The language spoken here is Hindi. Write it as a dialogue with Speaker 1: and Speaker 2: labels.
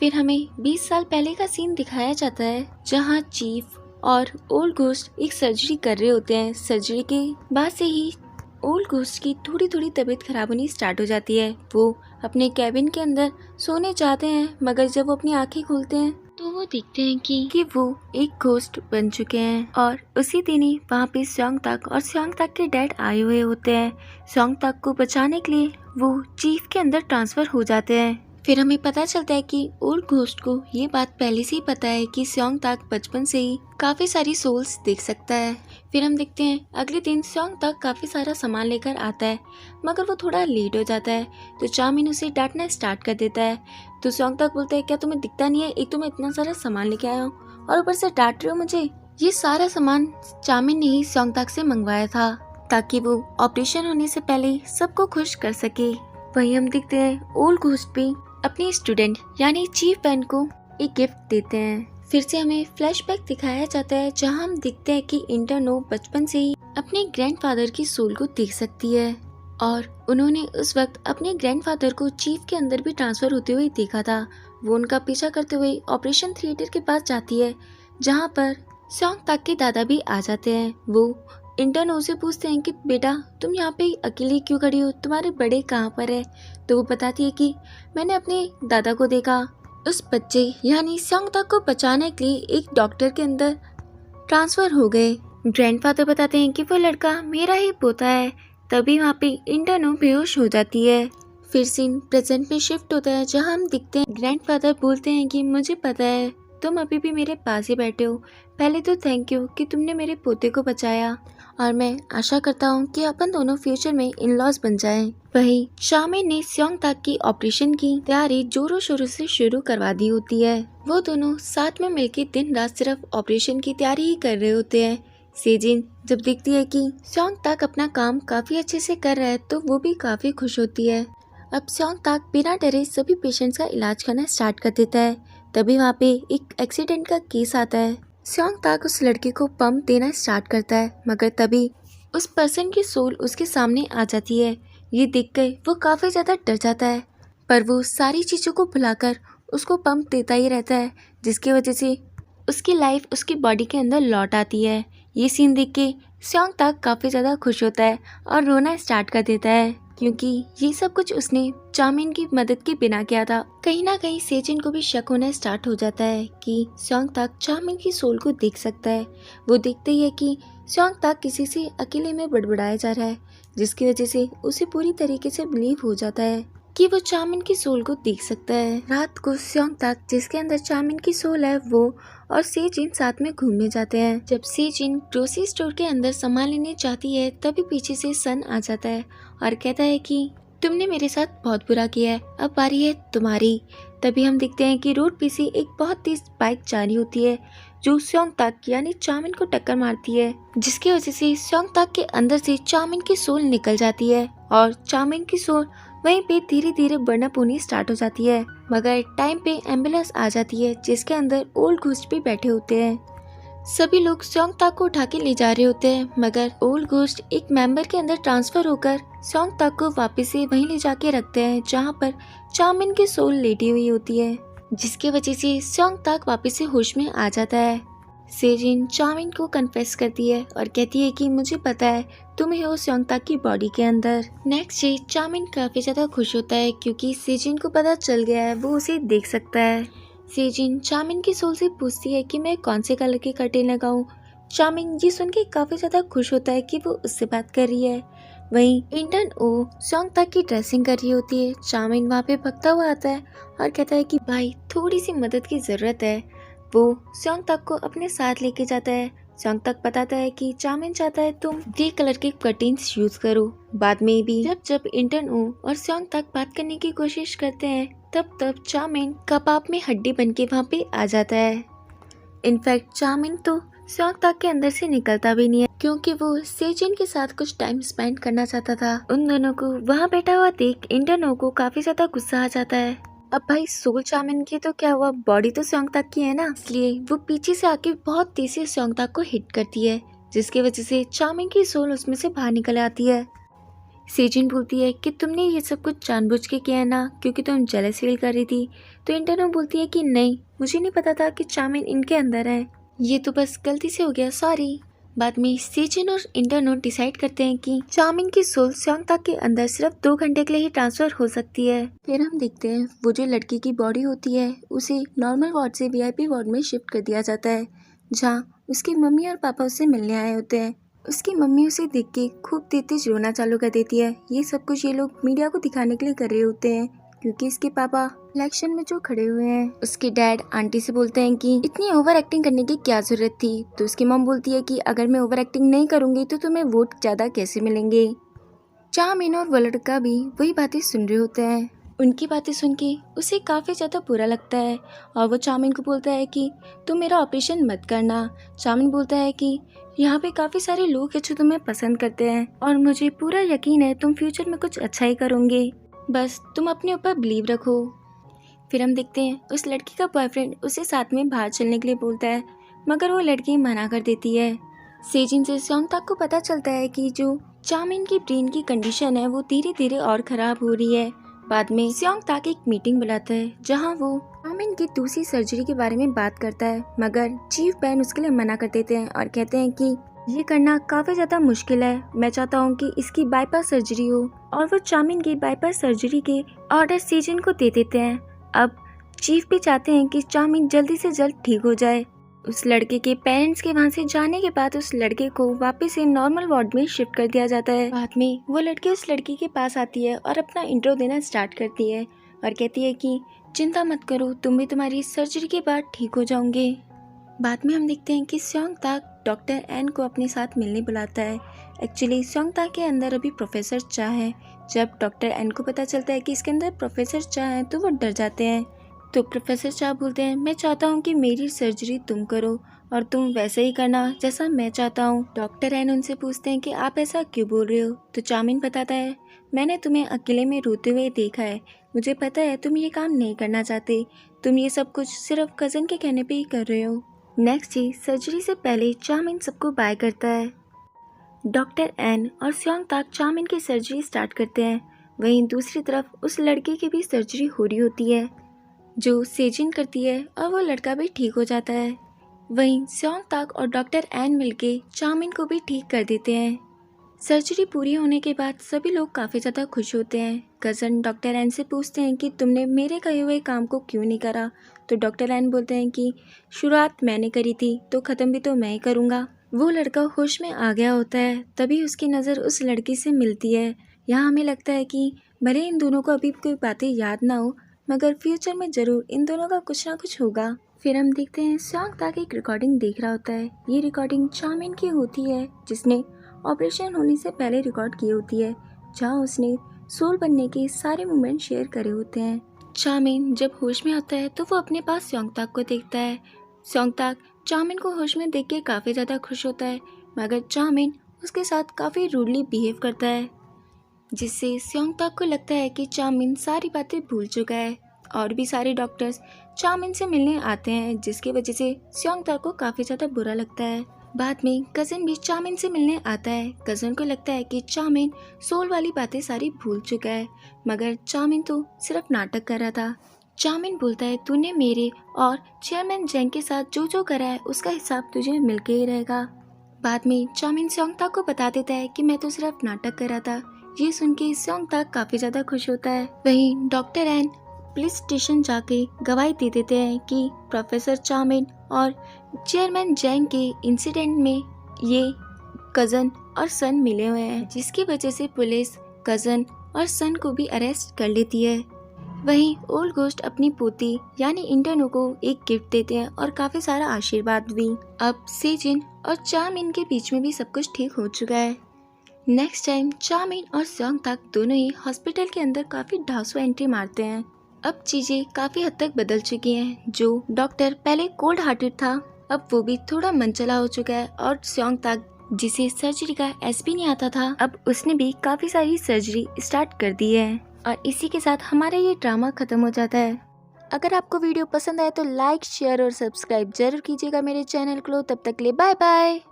Speaker 1: फिर हमें 20 साल पहले का सीन दिखाया जाता है जहाँ चीफ और ओल्ड घोस्ट एक सर्जरी कर रहे होते हैं। सर्जरी के बाद से ही ओल्ड घोस्ट की थोड़ी थोड़ी तबीयत खराब होनी स्टार्ट हो जाती है। वो अपने कैबिन के अंदर सोने जाते हैं, मगर जब वो अपनी आंखें खोलते हैं तो वो देखते हैं कि वो एक घोस्ट बन चुके हैं। और उसी दिन ही वहाँ पे स्योंगताक और स्योंगताक के डैड आए हुए होते हैं। स्योंगताक को बचाने के लिए वो चीफ के अंदर ट्रांसफर हो जाते हैं। फिर हमें पता चलता है कि ओल्ड घोस्ट को ये बात पहले से ही पता है कि स्योंगताक बचपन से ही काफी सारी सोल्स देख सकता है। फिर हम देखते हैं अगले दिन स्योंगताक काफी सारा सामान लेकर आता है, मगर वो थोड़ा लेट हो जाता है तो चामिन उसे डांटना स्टार्ट कर देता है। तो स्योंगताक बोलता है, क्या तुम्हें दिखता नहीं है? एक तो मैं इतना सारा सामान लेके आया हूँ और ऊपर से डांट रहे हो मुझे। ये सारा सामान चामिन ने ही स्योंगताक से मंगवाया था ताकि वो ऑपरेशन होने से पहले सबको खुश कर सके। वहीं हम देखते हैं ओल्ड घोस्ट भी अपनी स्टूडेंट यानी चीफ पेन को एक गिफ्ट देते हैं। फिर से हमें फ्लैशबैक दिखाया जाता है जहां हम देखते हैं कि इंटरनो बचपन से ही अपने ग्रैंडफादर की सोल को देख सकती है और उन्होंने उस वक्त अपने ग्रैंडफादर को चीफ के अंदर भी ट्रांसफर होते हुए देखा था। वो उनका पीछा करते हुए ऑपरेशन थिएटर के पास जाती है जहाँ पर स्योंगताक के दादा भी आ जाते हैं। वो इंटरनो से पूछते हैं कि बेटा तुम यहाँ पे अकेली क्यों खड़ी हो, तुम्हारे बड़े कहाँ पर है? तो वो बताती है कि मैंने अपने दादा को देखा, उस बच्चे यानी स्योंगताक को बचाने के लिए एक डॉक्टर के अंदर ट्रांसफर हो गए। ग्रैंडफादर बताते हैं कि वो लड़का मेरा ही पोता है। तभी वहाँ पे इंटरनो बेहोश हो जाती है। फिर सीन प्रेजेंट में शिफ्ट होता है जहाँ हम दिखते हैं ग्रैंडफादर बोलते हैं कि मुझे पता है तुम अभी भी मेरे पास ही बैठे हो, पहले तो थैंक यू कि तुमने मेरे पोते को बचाया और मैं आशा करता हूँ कि अपन दोनों फ्यूचर में इन-लॉज बन जाएं। वहीं चामिन ने स्योंगताक की ऑपरेशन की तैयारी जोरों शोरों से शुरू करवा दी होती है। वो दोनों साथ में मिलकर दिन रात सिर्फ ऑपरेशन की तैयारी ही कर रहे होते हैं। सेजिन जब देखती है कि स्योंगताक अपना काम काफी अच्छे से कर रहा है तो वो भी काफी खुश होती है। अब स्योंगताक बिना डरे सभी पेशेंट्स का इलाज करना स्टार्ट कर देता है। तभी वहाँ पे एक एक्सीडेंट का केस आता है। स्योंगताक उस लड़के को पंप देना स्टार्ट करता है, मगर तभी उस पर्सन की सोल उसके सामने आ जाती है। ये देखकर वो काफी ज्यादा डर जाता है, पर वो सारी चीजों को भुलाकर उसको पंप देता ही रहता है, जिसकी वजह से उसकी लाइफ उसकी बॉडी के अंदर लौट आती है। ये सीन देख के स्योंगताक काफी ज्यादा खुश होता है और रोना स्टार्ट कर देता है, क्योंकि ये सब कुछ उसने चामिन की मदद के बिना किया था। कहीं ना कहीं सेजिन को भी शक होना स्टार्ट हो जाता है कि स्योंगताक चामिन की सोल को देख सकता है। वो देखते ही है कि स्योंगताक किसी से अकेले में बड़बड़ाया जा रहा है, जिसकी वजह से उसे पूरी तरीके से बिलीव हो जाता है कि वो चामिन की सोल को देख सकता है। रात को स्योंगताक जिसके अंदर चामिन की सोल है वो और सेजिन साथ में घूमने जाते हैं। जब सेजिन ग्रोसरी स्टोर के अंदर सामान लेने जाती है तभी पीछे से सन आ जाता है और कहता है कि तुमने मेरे साथ बहुत बुरा किया है, अब बारी है तुम्हारी। तभी हम देखते हैं कि रोड पे से एक बहुत तेज बाइक जा रही होती है जो स्योंगताक यानी चामिन को टक्कर मारती है, जिसकी वजह से स्योंगताक के अंदर से चामिन की सोल निकल जाती है और चामिन की सोल वहीं पे धीरे धीरे बर्नअप होनी स्टार्ट हो जाती है। मगर टाइम पे एम्बुलेंस आ जाती है जिसके अंदर ओल्ड घोस्ट भी बैठे होते हैं। सभी लोग स्योंगताक को उठा के ले जा रहे होते हैं, मगर ओल्ड घोस्ट एक मेंबर के अंदर ट्रांसफर होकर स्योंगताक को वापस से वहीं ले जाके रखते हैं जहां पर चामिन की सोल लेटी हुई होती है, जिसकी वजह से स्योंगताक वापस से होश में आ जाता है। सेजिन चामिन को कन्फेस करती है और कहती है कि मुझे पता है तुम ही हो स्योंगताक की बॉडी के अंदर। नेक्स्ट डे चामिन काफी ज्यादा खुश होता है क्योंकि सेजिन को पता चल गया है वो उसे देख सकता है। सेजिन चामिन की सोल से पूछती है कि मैं कौन से कलर के कर्टेन लगाऊं। चामिन ये सुन के काफी ज्यादा खुश होता है कि वो उससे बात कर रही है। वहीं इंटर्न ओ स्योंगताक की ड्रेसिंग कर रही होती है। चामिन वहाँ पे भगता हुआ आता है और कहता है कि भाई थोड़ी सी मदद की जरूरत है। वो स्योंगताक को अपने साथ लेके जाता है। स्योंगताक बताता है कि चामिन चाहता है तुम ग्रे कलर के कर्टेन्स यूज करो। बाद में भी जब इंटर्न ओ और स्योंगताक बात करने की कोशिश करते हैं तब चामिन कबाब में हड्डी बन के वहाँ पे आ जाता है। इनफैक्ट चामिन तो स्योंगताक के अंदर से निकलता भी नहीं है क्योंकि वो सेजिन के साथ कुछ टाइम स्पेंड करना चाहता था। उन दोनों को वहाँ बैठा हुआ देख इंटर्नो को काफी ज्यादा गुस्सा आ जाता है। अब भाई सोल चामिन की तो क्या हुआ, बॉडी तो स्योंगताक की है ना, इसलिए वो पीछे से आके बहुत तेज से स्योंगताक को हिट करती है, जिसकी वजह से चामिन की सोल उसमें से बाहर निकल आती है। सेजिन बोलती है कि तुमने ये सब कुछ जानबूझ के किया है ना, क्योंकि तुम जेलस फील कर रही थी। तो इंटरनो बोलती है कि नहीं, मुझे नहीं पता था कि चामिन इनके अंदर है, ये तो बस गलती से हो गया, सॉरी। बाद में सेजिन और इंटरनो डिसाइड करते हैं कि चामिन की सोल स्योंगताक के अंदर सिर्फ 2 घंटे के लिए ही ट्रांसफर हो सकती है। फिर हम देखते हैं वो जो लड़की की बॉडी होती है उसे नॉर्मल वार्ड से VIP वार्ड में शिफ्ट कर दिया जाता है, जहाँ उसकी मम्मी और पापा उससे मिलने आए होते हैं। उसकी मम्मी उसे देख के खूब तेज रोना चालू कर देती है। ये सब कुछ ये लोग मीडिया को दिखाने के लिए कर रहे होते हैं, क्योंकि इसके पापा इलेक्शन में जो खड़े हुए हैं। उसके डैड आंटी से बोलते हैं कि इतनी ओवर एक्टिंग करने की क्या जरूरत थी। तो उसकी मम बोलती है कि अगर मैं ओवर एक्टिंग नहीं करूंगी तो तुम्हें वोट ज्यादा कैसे मिलेंगे। चामिन और वो लड़का भी वही बातें सुन रहे होते हैं। उनकी बातें सुन के उसे काफ़ी ज़्यादा बुरा लगता है और वो चामिन को बोलता है कि तुम मेरा ऑपरेशन मत करना। चामिन बोलता है कि यहाँ पे काफ़ी सारे लोग हैं जो तुम्हें पसंद करते हैं और मुझे पूरा यकीन है तुम फ्यूचर में कुछ अच्छा ही करोगे, बस तुम अपने ऊपर बिलीव रखो। फिर हम देखते हैं उस लड़की का बॉयफ्रेंड उसे साथ में बाहर चलने के लिए बोलता है, मगर वो लड़की मना कर देती है। सेजिन से स्योंगताक को पता चलता है कि जो चामिन की ब्रेन की कंडीशन है वो धीरे धीरे और ख़राब हो रही है। बाद में स्योंगताक एक मीटिंग बुलाता है जहां वो चामिन की दूसरी सर्जरी के बारे में बात करता है, मगर चीफ बैन उसके लिए मना कर देते हैं और कहते हैं कि ये करना काफ़ी ज़्यादा मुश्किल है। मैं चाहता हूँ कि इसकी बाईपास सर्जरी हो, और वो चामिन की बाईपास सर्जरी के ऑर्डर सेजिन को दे देते हैं। अब चीफ भी चाहते हैं कि चामिन जल्दी से जल्द ठीक हो जाए। उस लड़के के पेरेंट्स के वहाँ से जाने के बाद उस लड़के को वापस से नॉर्मल वार्ड में शिफ्ट कर दिया जाता है। बाद में वो लड़की उस लड़की के पास आती है और अपना इंट्रो देना स्टार्ट करती है और कहती है कि चिंता मत करो, तुम भी तुम्हारी सर्जरी के बाद ठीक हो जाओगे। बाद में हम देखते हैं कि स्योंगताक डॉक्टर एन को अपने साथ मिलने बुलाता है। एक्चुअली स्योंगताक के अंदर अभी प्रोफेसर चा है। जब डॉक्टर एन को पता चलता है कि इसके अंदर प्रोफेसर चा है तो वो डर जाते हैं। तो प्रोफेसर चा बोलते हैं, मैं चाहता हूँ कि मेरी सर्जरी तुम करो और तुम वैसे ही करना जैसा मैं चाहता हूँ। डॉक्टर एन उनसे पूछते हैं कि आप ऐसा क्यों बोल रहे हो। तो चामिन बताता है, मैंने तुम्हें अकेले में रोते हुए देखा है, मुझे पता है तुम ये काम नहीं करना चाहते, तुम ये सब कुछ सिर्फ कज़न के कहने पे ही कर रहे हो। नेक्स्ट डे सर्जरी से पहले चामिन सबको बाय करता है। डॉक्टर एन और स्योंगताक चामिन की सर्जरी स्टार्ट करते हैं। वहीं दूसरी तरफ उस लड़के की भी सर्जरी हो रही होती है जो सेजिन करती है और वो लड़का भी ठीक हो जाता है। वहीं स्योंगताक और डॉक्टर एन मिलके चामिन को भी ठीक कर देते हैं। सर्जरी पूरी होने के बाद सभी लोग काफ़ी ज़्यादा खुश होते हैं। कज़न डॉक्टर एन से पूछते हैं कि तुमने मेरे कहे हुए काम को क्यों नहीं करा। तो डॉक्टर एन बोलते हैं कि शुरुआत मैंने करी थी तो ख़त्म भी तो मैं ही करूँगा। वो लड़का होश में आ गया होता है, तभी उसकी नज़र उस लड़की से मिलती है। यहाँ हमें लगता है कि भले इन दोनों को अभी कोई बातें याद ना हो, मगर फ्यूचर में ज़रूर इन दोनों का कुछ ना कुछ होगा। फिर हम देखते हैं स्योंगताक एक रिकॉर्डिंग देख रहा होता है। ये रिकॉर्डिंग चामिन की होती है जिसने ऑपरेशन होने से पहले रिकॉर्ड की होती है, जहाँ उसने सोल बनने के सारे मोमेंट शेयर करे होते हैं। चामिन जब होश में आता है तो वो अपने पास स्योंगताक को देखता है। स्योंगताक चामिन को होश में देख के काफ़ी ज़्यादा खुश होता है, मगर चामिन उसके साथ काफ़ी रूडली बिहेव करता है, जिससे स्योंगताक को लगता है कि चामिन सारी बातें भूल चुका है। और भी सारे डॉक्टर्स चामिन से मिलने आते हैं, जिसकी वजह से स्योंगताक को काफ़ी ज़्यादा बुरा लगता है। बाद में कज़न भी चामिन से मिलने आता है। कज़न को लगता है कि चामिन सोल वाली बातें सारी भूल चुका है, मगर चामिन तो सिर्फ नाटक कर रहा था। चामिन बोलता है, तूने मेरे और चेयरमैन जेंग के साथ जो जो करा है उसका हिसाब तुझे मिलके ही रहेगा। बाद में चामिन स्योंगताक को बता देता है कि मैं तो सिर्फ नाटक कर रहा था। ये सुन के स्योंगताक काफ़ी ज़्यादा खुश होता है। वहीं डॉक्टर एन पुलिस स्टेशन जाके गवाही दे देते हैं कि प्रोफेसर चामिन और चेयरमैन जेंग के इंसिडेंट में ये कज़न और सन मिले हुए हैं, जिसकी वजह से पुलिस कज़न और सन को भी अरेस्ट कर लेती है। वहीं ओल्ड घोस्ट अपनी पोती यानी इंटरनो को एक गिफ्ट देते हैं और काफ़ी सारा आशीर्वाद भी। अब सेजिन और चामिन के बीच में भी सब कुछ ठीक हो चुका है। नेक्स्ट टाइम चामिन और स्योंगताक दोनों ही हॉस्पिटल के अंदर काफ़ी ढासू एंट्री मारते हैं। अब चीज़ें काफ़ी हद तक बदल चुकी हैं। जो डॉक्टर पहले कोल्ड हार्टेड था, अब वो भी थोड़ा मनचला हो चुका है। और स्योंगताक जिसे सर्जरी का भी नहीं आता था, अब उसने भी काफ़ी सारी सर्जरी स्टार्ट कर दी है। और इसी के साथ हमारा ये ड्रामा ख़त्म हो जाता है। अगर आपको वीडियो पसंद आए तो लाइक, शेयर और सब्सक्राइब जरूर कीजिएगा मेरे चैनल को। तब तक के लिए बाय बाय।